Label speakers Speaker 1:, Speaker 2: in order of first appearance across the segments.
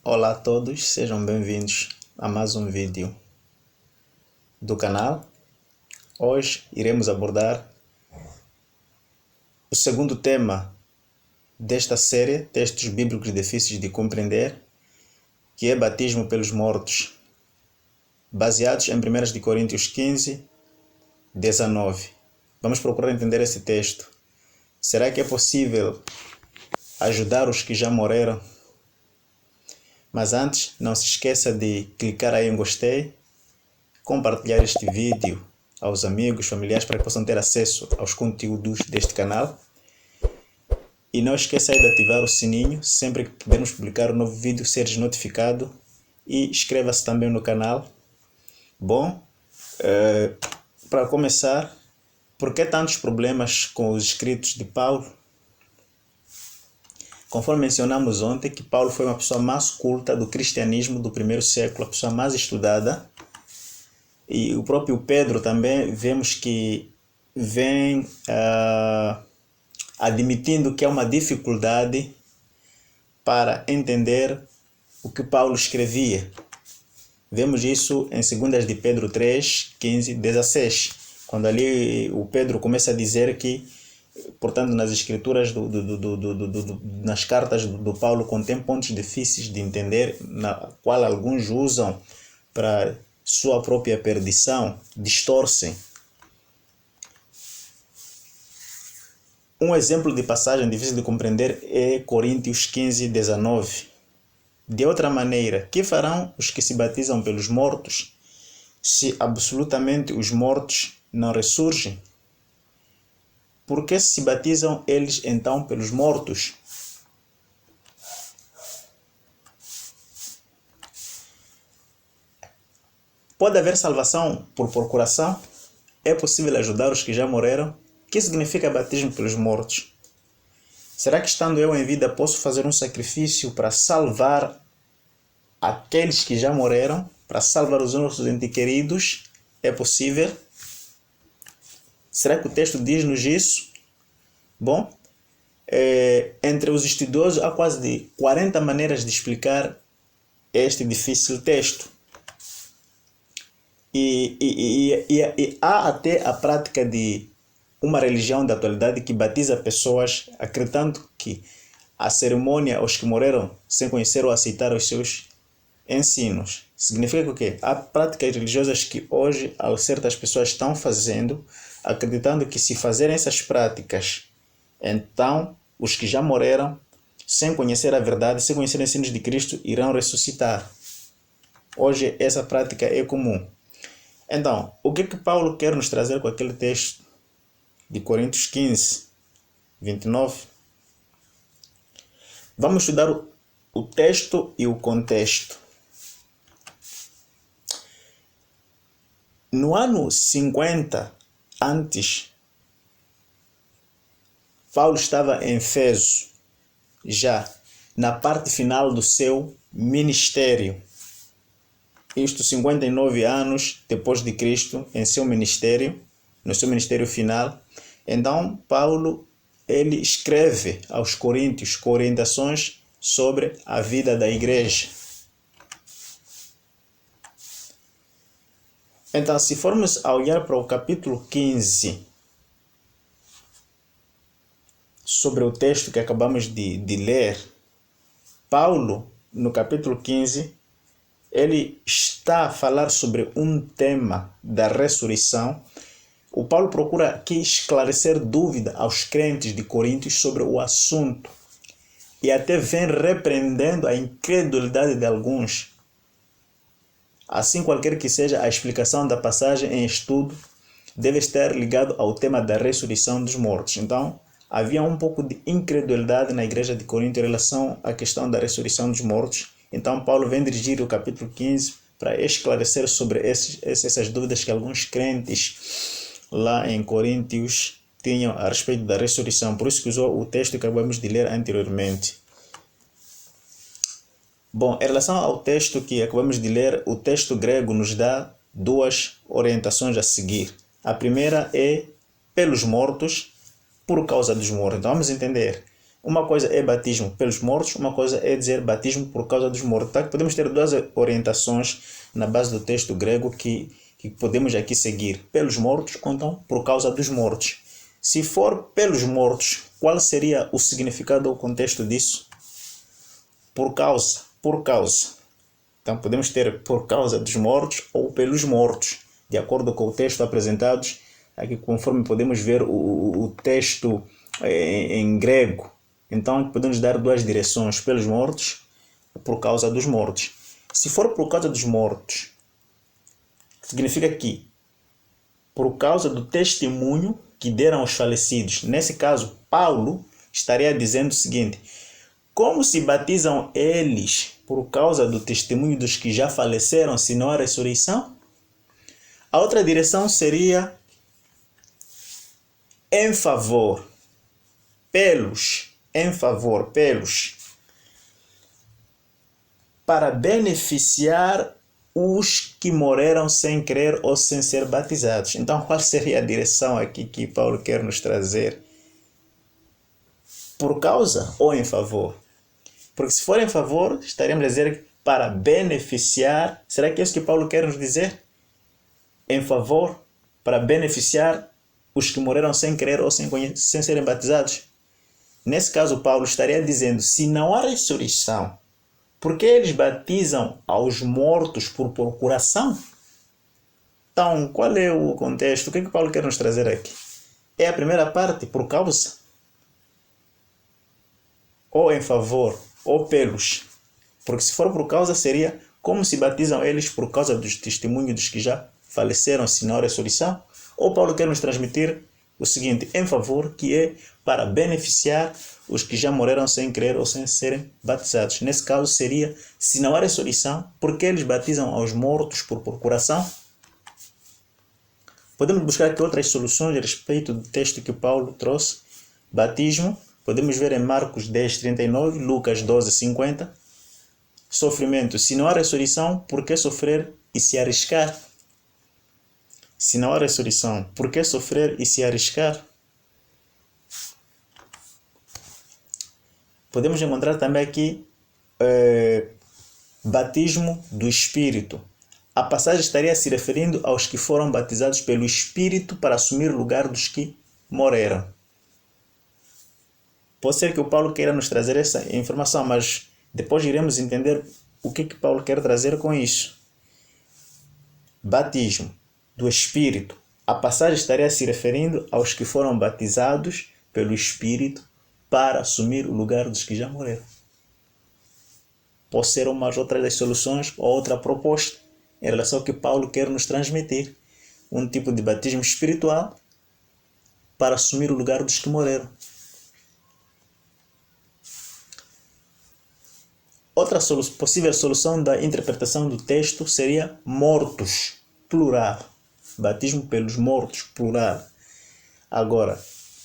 Speaker 1: Olá a todos, sejam bem-vindos a mais um vídeo do canal. Hoje iremos abordar o segundo tema desta série, textos bíblicos difíceis de compreender, que é batismo pelos mortos, baseados em 1 Coríntios 15, 19. Vamos procurar entender esse texto. Será que é possível ajudar os que já morreram? Mas antes, não se esqueça de clicar aí em gostei, compartilhar este vídeo aos amigos, familiares, para que possam ter acesso aos conteúdos deste canal. E não esqueça aí de ativar o sininho, sempre que pudermos publicar um novo vídeo, seres notificado. E inscreva-se também no canal. Bom, para começar, por que tantos problemas com os escritos de Paulo? Conforme mencionamos ontem, que Paulo foi uma pessoa mais culta do cristianismo do primeiro século, a pessoa mais estudada. E o próprio Pedro também vemos que vem admitindo que é uma dificuldade para entender o que Paulo escrevia. Vemos isso em 2 de Pedro 3, 15, 16, quando ali o Pedro começa a dizer que, portanto, nas escrituras, nas cartas do Paulo, contém pontos difíceis de entender, na qual alguns usam para sua própria perdição, distorcem. Um exemplo de passagem difícil de compreender é Coríntios 15, 19. De outra maneira, que farão os que se batizam pelos mortos, se absolutamente os mortos não ressurgem? Por que se batizam eles então pelos mortos? Pode haver salvação por procuração? É possível ajudar os que já morreram? O que significa batismo pelos mortos? Será que estando eu em vida posso fazer um sacrifício para salvar aqueles que já morreram? Para salvar os nossos entes queridos? É possível? Será que o texto diz-nos isso? Bom, entre os estudiosos há quase de 40 maneiras de explicar este difícil texto. E há até a prática de uma religião da atualidade que batiza pessoas acreditando que a cerimônia aos que morreram sem conhecer ou aceitar os seus ensinos. Significa o quê? Há práticas religiosas que hoje certas pessoas estão fazendo, acreditando que se fazerem essas práticas, então os que já morreram, sem conhecer a verdade, sem conhecer os ensinos de Cristo, irão ressuscitar. Hoje essa prática é comum. Então, o que Paulo quer nos trazer com aquele texto de Coríntios 15, 29? Vamos estudar o texto e o contexto. No ano 50 antes, Paulo estava em Éfeso, já na parte final do seu ministério. Isto 59 anos depois de Cristo, em seu ministério, no seu ministério final. Então, Paulo ele escreve aos coríntios com orientações sobre a vida da igreja. Então, se formos a olhar para o capítulo 15, sobre o texto que acabamos de ler, Paulo, no capítulo 15, ele está a falar sobre um tema da ressurreição. O Paulo procura aqui esclarecer dúvida aos crentes de Coríntios sobre o assunto e até vem repreendendo a incredulidade de alguns. Assim, qualquer que seja a explicação da passagem em estudo, deve estar ligado ao tema da ressurreição dos mortos. Então, havia um pouco de incredulidade na igreja de Corinto em relação à questão da ressurreição dos mortos. Então, Paulo vem dirigir o capítulo 15 para esclarecer sobre essas dúvidas que alguns crentes lá em Coríntios tinham a respeito da ressurreição. Por isso que usou o texto que acabamos de ler anteriormente. Bom, em relação ao texto que acabamos de ler, o texto grego nos dá duas orientações a seguir. A primeira é pelos mortos, por causa dos mortos. Então vamos entender. Uma coisa é batismo pelos mortos, uma coisa é dizer batismo por causa dos mortos. Tá? Podemos ter duas orientações na base do texto grego que podemos aqui seguir. Pelos mortos ou então por causa dos mortos. Se for pelos mortos, qual seria o significado ou contexto disso? Por causa. Então podemos ter por causa dos mortos ou pelos mortos, de acordo com o texto apresentado. Aqui conforme podemos ver o texto em grego. Então podemos dar duas direções, pelos mortos ou por causa dos mortos. Se for por causa dos mortos, significa que por causa do testemunho que deram aos falecidos. Nesse caso, Paulo estaria dizendo o seguinte: como se batizam eles por causa do testemunho dos que já faleceram, se não a ressurreição? A outra direção seria em favor, pelos, para beneficiar os que morreram sem crer ou sem ser batizados. Então, qual seria a direção aqui que Paulo quer nos trazer? Por causa ou em favor? Porque se for em favor, estaremos a dizer para beneficiar. Será que é isso que Paulo quer nos dizer? Em favor, para beneficiar os que morreram sem crer ou sem serem batizados? Nesse caso, Paulo estaria dizendo, se não há ressurreição, por que eles batizam aos mortos por procuração? Então, qual é o contexto? O que Paulo quer nos trazer aqui? É a primeira parte, por causa? Ou em favor? Ou pelos? Porque se for por causa, seria como se batizam eles por causa dos testemunhos dos que já faleceram, se não a ressurreição? Ou Paulo quer nos transmitir o seguinte, em favor, que é para beneficiar os que já morreram sem crer ou sem serem batizados. Nesse caso seria, se não há ressurreição, por que eles batizam aos mortos por procuração? Podemos buscar aqui outras soluções a respeito do texto que Paulo trouxe. Batismo, podemos ver em Marcos 10:39, Lucas 12:50. Sofrimento, se não há ressurreição, por que sofrer e se arriscar? Se não há ressurreição, por que sofrer e se arriscar? Podemos encontrar também aqui batismo do Espírito. A passagem estaria se referindo aos que foram batizados pelo Espírito para assumir o lugar dos que morreram. Pode ser que o Paulo queira nos trazer essa informação, mas depois iremos entender o que Paulo quer trazer com isso. Batismo do Espírito. A passagem estaria se referindo aos que foram batizados pelo Espírito para assumir o lugar dos que já morreram. Pode ser umas outras das soluções ou outra proposta em relação ao que Paulo quer nos transmitir. Um tipo de batismo espiritual para assumir o lugar dos que morreram. Outra possível solução da interpretação do texto seria mortos, plural. Batismo pelos mortos, plural. Agora,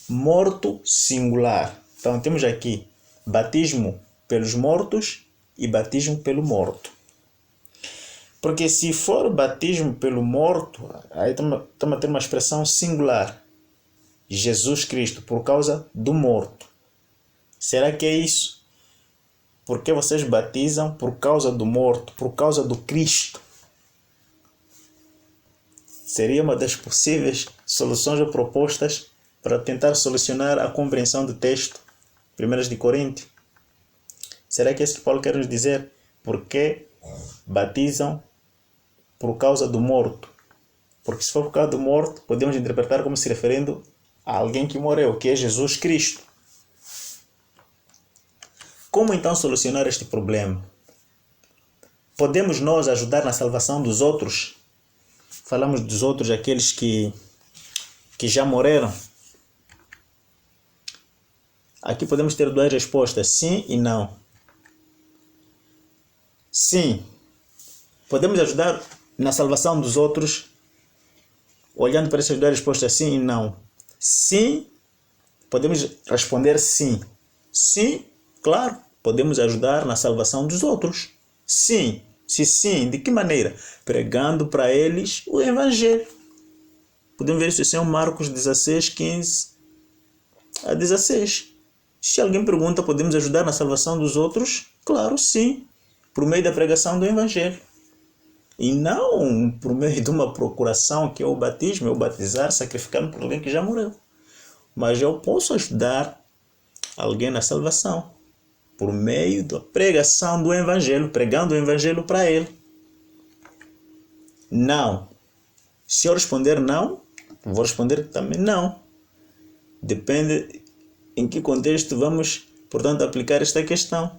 Speaker 1: morto, singular. Então, temos aqui batismo pelos mortos e batismo pelo morto. Porque se for batismo pelo morto, aí estamos a ter uma expressão singular. Jesus Cristo, por causa do morto. Será que é isso? Por que vocês batizam por causa do morto, por causa do Cristo? Seria uma das possíveis soluções ou propostas para tentar solucionar a compreensão do texto 1 de Coríntios. Será que é isso que Paulo quer nos dizer? Por que batizam por causa do morto? Porque se for por causa do morto, podemos interpretar como se referindo a alguém que morreu, que é Jesus Cristo. Como então solucionar este problema? Podemos nós ajudar na salvação dos outros? Falamos dos outros, aqueles que já morreram. Aqui podemos ter duas respostas, sim e não. Sim, podemos ajudar na salvação dos outros, olhando para essas duas respostas, sim e não. Sim, podemos responder sim. Sim, claro, podemos ajudar na salvação dos outros. Sim. Se sim, de que maneira? Pregando para eles o Evangelho. Podemos ver isso em Marcos 16:15 a 16. Se alguém pergunta, podemos ajudar na salvação dos outros? Claro, sim, por meio da pregação do Evangelho. E não por meio de uma procuração, que é o batismo, é o batizar, sacrificando por alguém que já morreu. Mas eu posso ajudar alguém na salvação por meio da pregação do Evangelho, pregando o Evangelho para ele. Não. Se eu responder não, vou responder também não. Depende em que contexto vamos, portanto, aplicar esta questão.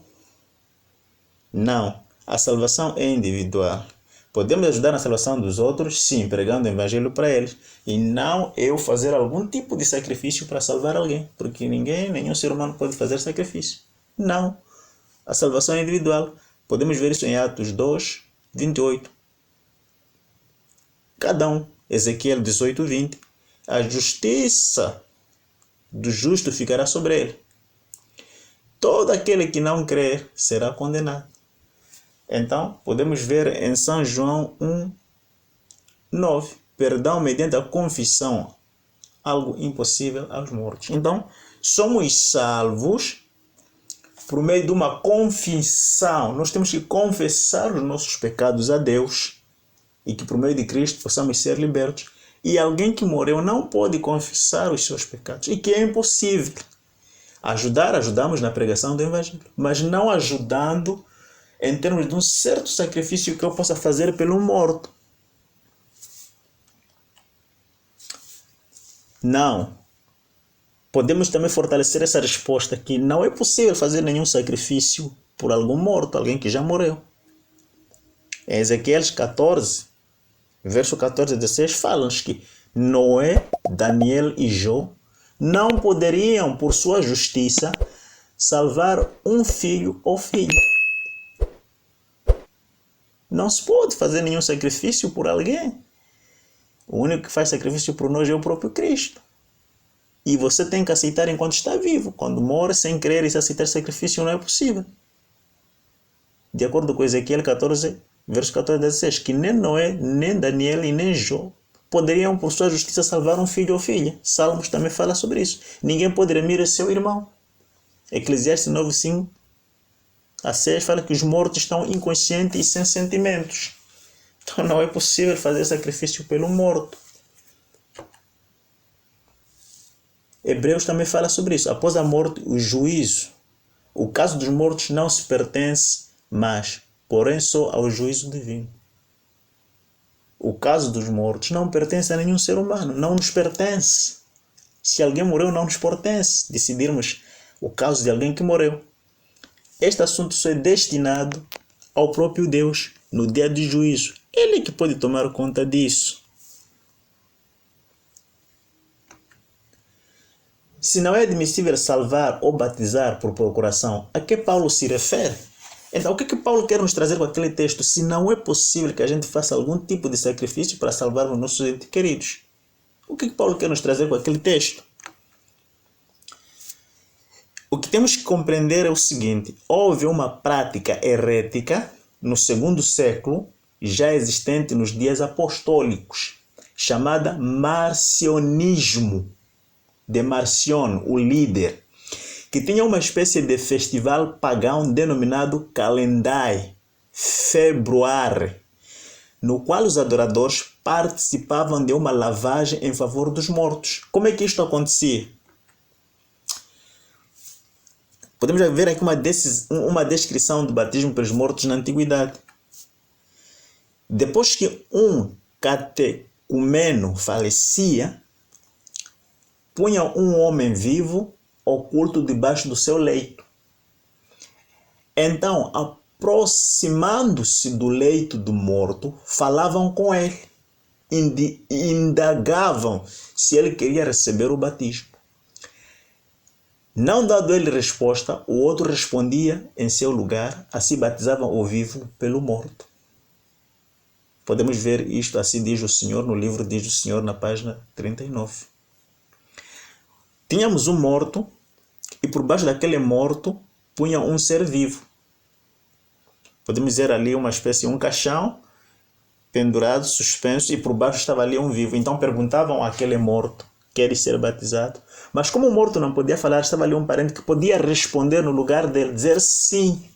Speaker 1: Não. A salvação é individual. Podemos ajudar na salvação dos outros, sim, pregando o Evangelho para eles. E não eu fazer algum tipo de sacrifício para salvar alguém. Porque nenhum ser humano pode fazer sacrifício. Não. A salvação é individual. Podemos ver isso em Atos 2, 28. Cada um. Ezequiel 18, 20. A justiça do justo ficará sobre ele. Todo aquele que não crer será condenado. Então, podemos ver em São João 1, 9. Perdão mediante a confissão, algo impossível aos mortos. Então, somos salvos por meio de uma confissão. Nós temos que confessar os nossos pecados a Deus e que por meio de Cristo possamos ser libertos. E alguém que morreu não pode confessar os seus pecados, e que é impossível. Ajudamos na pregação do Evangelho, mas não ajudando em termos de um certo sacrifício que eu possa fazer pelo morto. Não. Podemos também fortalecer essa resposta que não é possível fazer nenhum sacrifício por algum morto, alguém que já morreu. Em Ezequiel 14, verso 14 e 16, fala-nos que Noé, Daniel e Jó não poderiam, por sua justiça, salvar um filho ou filha. Não se pode fazer nenhum sacrifício por alguém. O único que faz sacrifício por nós é o próprio Cristo. E você tem que aceitar enquanto está vivo. Quando morre sem crer e se aceitar sacrifício não é possível. De acordo com Ezequiel 14, verso 14 a 16, que nem Noé, nem Daniel e nem Jó poderiam por sua justiça salvar um filho ou filha. Salmos também fala sobre isso. Ninguém pode remir seu irmão. Eclesiastes 9, 5 a 6 fala que os mortos estão inconscientes e sem sentimentos. Então não é possível fazer sacrifício pelo morto. Hebreus também fala sobre isso. Após a morte, o juízo. O caso dos mortos não se pertence, mas, porém, só ao juízo divino. O caso dos mortos não pertence a nenhum ser humano. Não nos pertence. Se alguém morreu, não nos pertence decidirmos o caso de alguém que morreu. Este assunto só é destinado ao próprio Deus no dia do juízo. Ele é que pode tomar conta disso. Se não é admissível salvar ou batizar por procuração, a que Paulo se refere? Então, o que Paulo quer nos trazer com aquele texto? Se não é possível que a gente faça algum tipo de sacrifício para salvar os nossos entes queridos. O que Paulo quer nos trazer com aquele texto? O que temos que compreender é o seguinte: houve uma prática herética no segundo século, já existente nos dias apostólicos, chamada marcionismo, de Marcion, o líder, que tinha uma espécie de festival pagão denominado Calendai, Februário, no qual os adoradores participavam de uma lavagem em favor dos mortos. Como é que isto acontecia? Podemos ver aqui uma descrição do batismo pelos mortos na antiguidade. Depois que um catecumeno falecia, punha um homem vivo oculto debaixo do seu leito. Então, aproximando-se do leito do morto, falavam com ele, indagavam se ele queria receber o batismo. Não dando ele resposta, o outro respondia em seu lugar, assim batizavam o vivo pelo morto. Podemos ver isto, assim diz o Senhor, no livro Diz o Senhor, na página 39. Tínhamos um morto, e por baixo daquele morto punha um ser vivo. Podemos ver ali uma espécie, um caixão pendurado, suspenso, e por baixo estava ali um vivo. Então perguntavam àquele morto: queres ser batizado? Mas como o morto não podia falar, estava ali um parente que podia responder no lugar dele, dizer sim.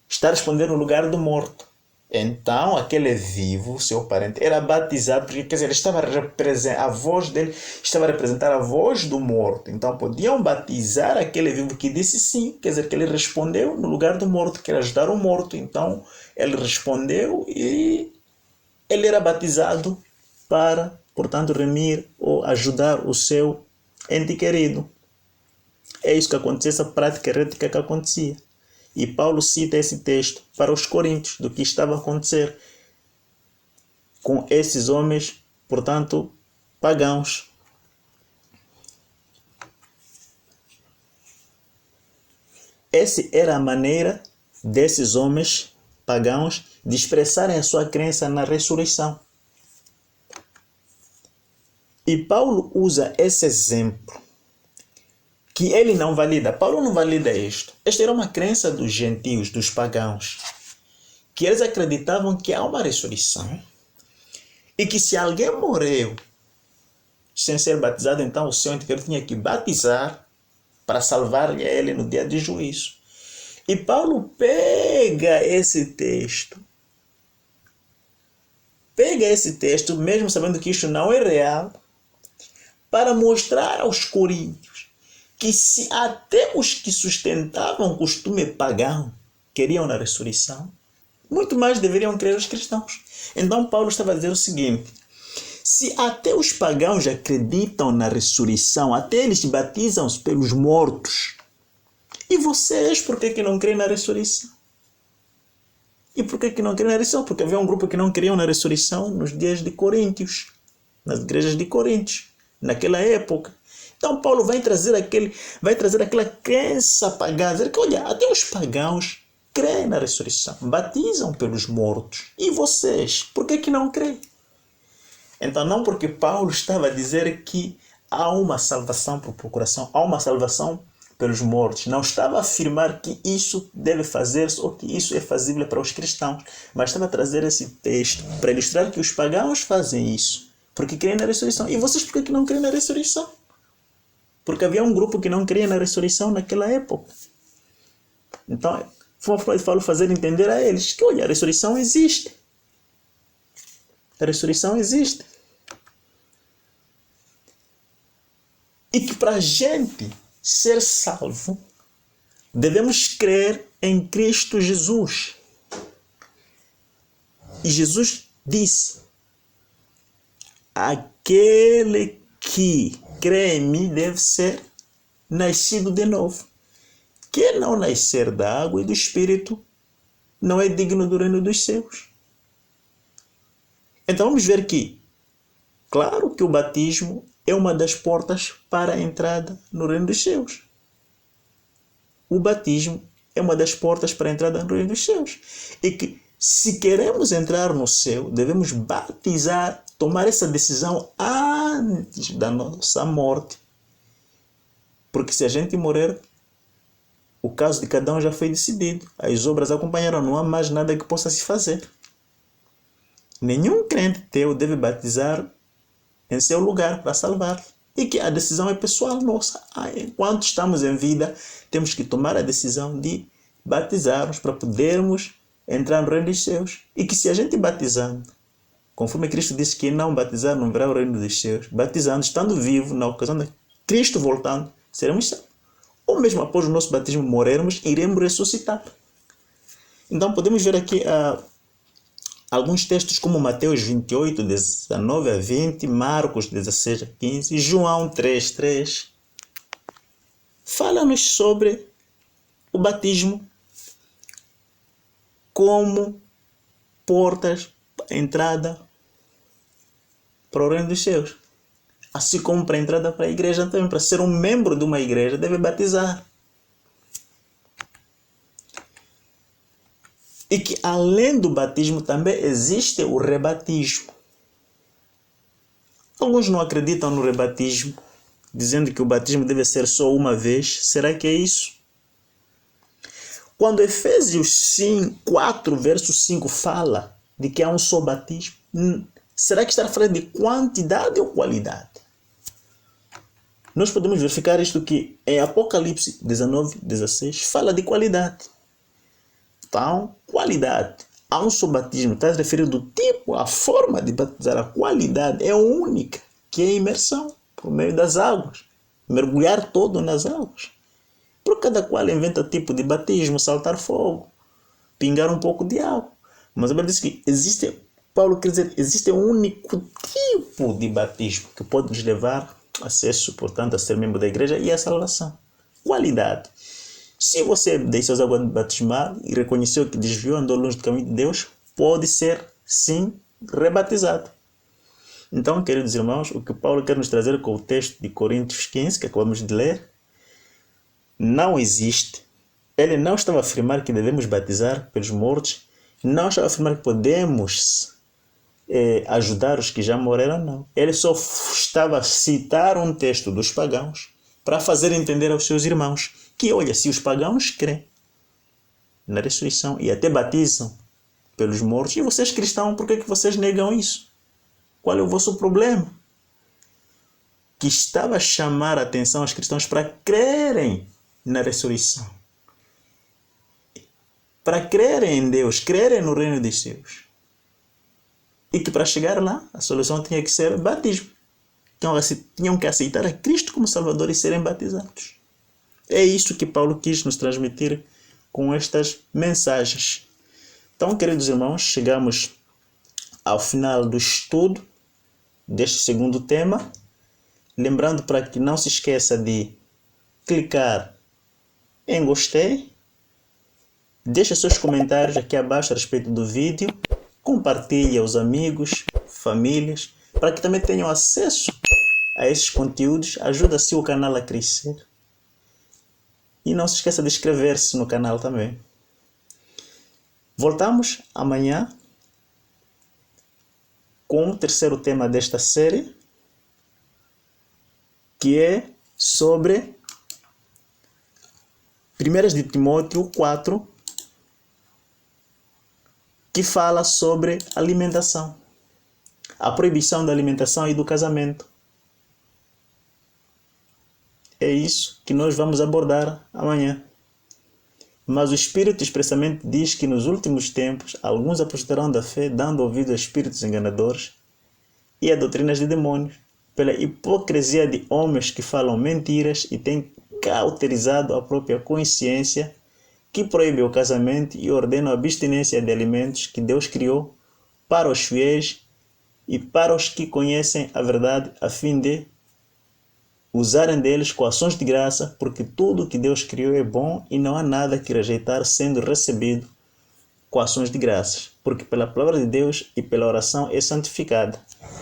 Speaker 1: Está respondendo no lugar do morto. Então, aquele vivo, seu parente, era batizado, porque, quer dizer, a voz dele estava a representar a voz do morto. Então, podiam batizar aquele vivo que disse sim, quer dizer, que ele respondeu no lugar do morto, que era ajudar o morto. Então, ele respondeu e ele era batizado para, portanto, remir ou ajudar o seu ente querido. É isso que acontecia, essa prática herética que acontecia. E Paulo cita esse texto para os coríntios, do que estava a acontecer com esses homens, portanto, pagãos. Essa era a maneira desses homens pagãos de expressarem a sua crença na ressurreição. E Paulo usa esse exemplo, que ele não valida. Paulo não valida isto. Esta era uma crença dos gentios, dos pagãos, que eles acreditavam que há uma ressurreição e que se alguém morreu sem ser batizado, então o seu ente querido tinha que batizar para salvar ele no dia de juízo. E Paulo pega esse texto, mesmo sabendo que isto não é real, para mostrar aos coríntios que se até os que sustentavam o costume pagão queriam na ressurreição, muito mais deveriam crer os cristãos. Então Paulo estava a dizer o seguinte: se até os pagãos acreditam na ressurreição, até eles batizam-se pelos mortos, e vocês, por que não creem na ressurreição? E por que não creem na ressurreição? Porque havia um grupo que não criam na ressurreição nos dias de Coríntios, nas igrejas de Coríntios, naquela época. Então Paulo vai trazer aquela crença pagã, dizer que, olha, até os pagãos creem na ressurreição, batizam pelos mortos. E vocês, por que não creem? Então não porque Paulo estava a dizer que há uma salvação por procuração, há uma salvação pelos mortos. Não estava a afirmar que isso deve fazer-se ou que isso é fazível para os cristãos, mas estava a trazer esse texto para ilustrar que os pagãos fazem isso, porque creem na ressurreição. E vocês, por que não creem na ressurreição? Porque havia um grupo que não cria na ressurreição naquela época. Então, foi uma forma de Paulo fazer entender a eles que, olha, a ressurreição existe. A ressurreição existe. E que para a gente ser salvo, devemos crer em Cristo Jesus. E Jesus disse: aquele que crê em mim deve ser nascido de novo. Quem não nascer da água e do Espírito não é digno do reino dos céus. Então vamos ver que, claro que o batismo é uma das portas para a entrada no reino dos céus. O batismo é uma das portas para a entrada no reino dos céus. E que, se queremos entrar no céu, devemos batizar, tomar essa decisão antes da nossa morte. Porque se a gente morrer, o caso de cada um já foi decidido. As obras acompanharam, não há mais nada que possa se fazer. Nenhum crente teu deve batizar em seu lugar para salvar. E que a decisão é pessoal nossa. Enquanto estamos em vida, temos que tomar a decisão de batizarmos para podermos entrar no reino dos céus. E que se a gente batizando, conforme Cristo disse que não batizar não verá o reino dos céus, batizando, estando vivo, na ocasião de Cristo voltando, seremos salvos. Ou mesmo após o nosso batismo morrermos, iremos ressuscitar. Então podemos ver aqui alguns textos como Mateus 28, 19 a 20, Marcos 16 a 15, João 3, 3. Fala-nos sobre o batismo como portas, entrada para o reino dos céus. Assim como para a entrada para a igreja também. Para ser um membro de uma igreja, deve batizar. E que além do batismo também existe o rebatismo. Alguns não acreditam no rebatismo, dizendo que o batismo deve ser só uma vez. Será que é isso? Quando Efésios 4, verso 5 fala de que há um só batismo, será que está falando de quantidade ou qualidade? nós podemos verificar isto que em Apocalipse 19:16 fala de qualidade. Então, qualidade. Há um só batismo, está referido do tipo, a forma de batizar, a qualidade é única, que é a imersão por meio das águas. Mergulhar todo nas águas. Por cada qual inventa tipo de batismo, saltar fogo, pingar um pouco de água. Mas a Bíblia diz que existe, Paulo quer dizer, existe um único tipo de batismo que pode nos levar a acesso, portanto, a ser membro da igreja e a salvação. Qualidade. Se você deixou as águas batismal e reconheceu que desviou, andou longe do caminho de Deus, pode ser, sim, rebatizado. Então, queridos irmãos, o que Paulo quer nos trazer com o texto de Coríntios 15, que acabamos de ler, não existe. Ele não estava a afirmar que devemos batizar pelos mortos, não estava a afirmar que podemos ajudar os que já morreram, não. Ele só estava a citar um texto dos pagãos para fazer entender aos seus irmãos que, olha, se os pagãos creem na ressurreição e até batizam pelos mortos, e vocês cristãos, por que vocês negam isso? Qual é o vosso problema? Que estava a chamar a atenção aos cristãos para crerem na ressurreição. Para crerem em Deus, crerem no reino dos céus. E que para chegar lá, a solução tinha que ser batismo. Então, tinham que aceitar a Cristo como Salvador e serem batizados. É isso que Paulo quis nos transmitir com estas mensagens. Então, queridos irmãos, chegamos ao final do estudo deste segundo tema. Lembrando para que não se esqueça de clicar em gostei. Deixe seus comentários aqui abaixo a respeito do vídeo. Compartilhe aos amigos, famílias, para que também tenham acesso a esses conteúdos. Ajuda-se o canal a crescer. E não se esqueça de inscrever-se no canal também. Voltamos amanhã com o terceiro tema desta série, que é sobre 1 de Timóteo 4, que fala sobre alimentação, a proibição da alimentação e do casamento. É isso que nós vamos abordar amanhã. Mas o Espírito expressamente diz que nos últimos tempos alguns apostarão da fé, dando ouvido a espíritos enganadores e a doutrinas de demônios, pela hipocrisia de homens que falam mentiras e têm cauterizado a própria consciência, que proíbe o casamento e ordena a abstinência de alimentos que Deus criou para os fiéis e para os que conhecem a verdade, a fim de usarem deles com ações de graça, porque tudo que Deus criou é bom e não há nada que rejeitar sendo recebido com ações de graças, porque pela palavra de Deus e pela oração é santificada.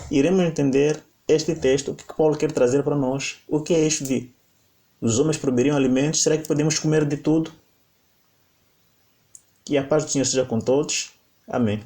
Speaker 1: Iremos entender este texto, o que Paulo quer trazer para nós. O que é isto de os homens proibiriam alimentos? Será que podemos comer de tudo? Que a paz do Senhor seja com todos. Amém.